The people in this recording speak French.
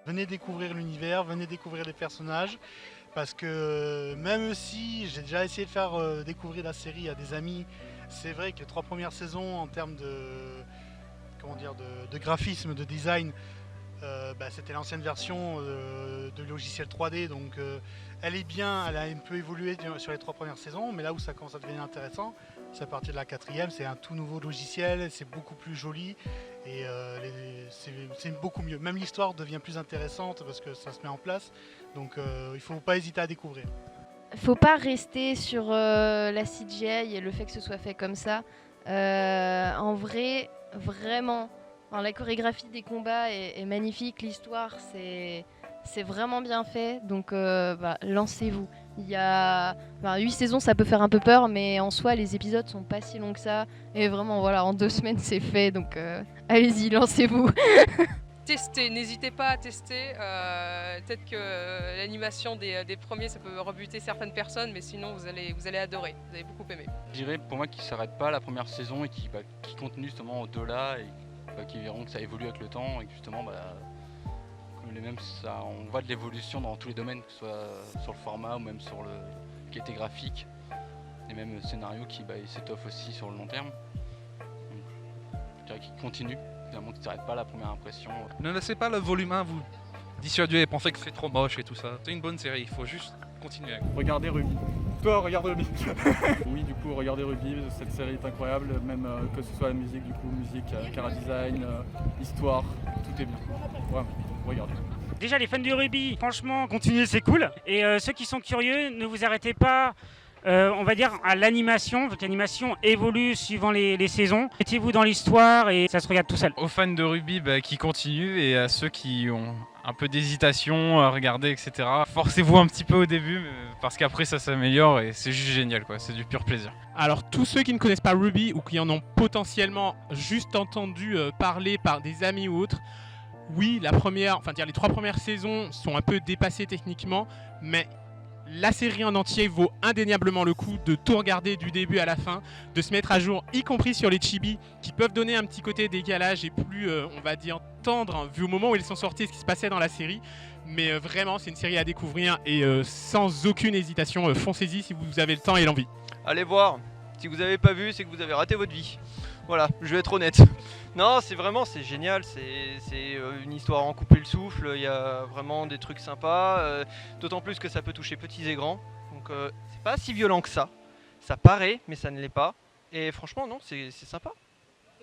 Venez découvrir l'univers, venez découvrir les personnages, parce que même si j'ai déjà essayé de faire découvrir la série à des amis, c'est vrai que les 3 premières saisons en termes comment dire, de graphisme, de design, c'était l'ancienne version de logiciel 3D, donc elle est bien, elle a un peu évolué sur les 3 premières saisons, mais là où ça commence à devenir intéressant, c'est à partir de la quatrième, c'est un tout nouveau logiciel, c'est beaucoup plus joli et c'est beaucoup mieux. Même l'histoire devient plus intéressante parce que ça se met en place, donc il ne faut pas hésiter à découvrir. Faut pas rester sur la CGI et le fait que ce soit fait comme ça. En vrai, vraiment, enfin, la chorégraphie des combats est magnifique, l'histoire c'est vraiment bien fait, donc lancez-vous. Il y a 8 saisons, ça peut faire un peu peur, mais en soi, les épisodes sont pas si longs que ça. Et vraiment, voilà, en 2 semaines, c'est fait, donc allez-y, lancez-vous. Testez, n'hésitez pas à tester. Peut-être que l'animation des premiers, ça peut rebuter certaines personnes, mais sinon vous allez adorer, vous allez beaucoup aimer. Je dirais pour moi qu'ils ne s'arrêtent pas à la première saison et qui continuent justement au-delà et qui verront que ça évolue avec le temps et que justement comme les mêmes, on voit de l'évolution dans tous les domaines, que ce soit sur le format ou même sur le qualité graphique et même le scénario qui s'étoffe aussi sur le long terme. Donc, je dirais qu'ils continuent. Finalement, qui ne s'arrête pas à la première impression. Ne laissez pas le volume 1 vous dissuader et penser que c'est trop moche et tout ça. C'est une bonne série, il faut juste continuer. Regardez Ruby. Toi, regarde Ruby. Oui, du coup, regardez Ruby, cette série est incroyable, même que ce soit la musique, cara design, histoire, tout est bien. Vraiment, regardez. Déjà les fans du rugby, franchement, continuez, c'est cool. Et ceux qui sont curieux, ne vous arrêtez pas, on va dire, à l'animation. Votre l'animation évolue suivant les saisons. Mettez-vous dans l'histoire et ça se regarde tout seul. Aux fans de rugby qui continuent et à ceux qui ont un peu d'hésitation à regarder, etc. Forcez-vous un petit peu au début parce qu'après ça s'améliore et c'est juste génial, quoi. C'est du pur plaisir. Alors tous ceux qui ne connaissent pas Ruby ou qui en ont potentiellement juste entendu parler par des amis ou autres, oui, les 3 premières saisons sont un peu dépassées techniquement, mais la série en entier vaut indéniablement le coup de tout regarder du début à la fin, de se mettre à jour, y compris sur les chibis, qui peuvent donner un petit côté décalage et plus, on va dire, tendre, hein, vu au moment où ils sont sortis, ce qui se passait dans la série. Mais vraiment, c'est une série à découvrir et sans aucune hésitation, foncez-y si vous avez le temps et l'envie. Allez voir, si vous n'avez pas vu, c'est que vous avez raté votre vie. Voilà, je vais être honnête. Non, c'est génial, c'est une histoire en couper le souffle, il y a vraiment des trucs sympas, d'autant plus que ça peut toucher petits et grands, donc c'est pas si violent que ça paraît, mais ça ne l'est pas, et franchement non, c'est sympa.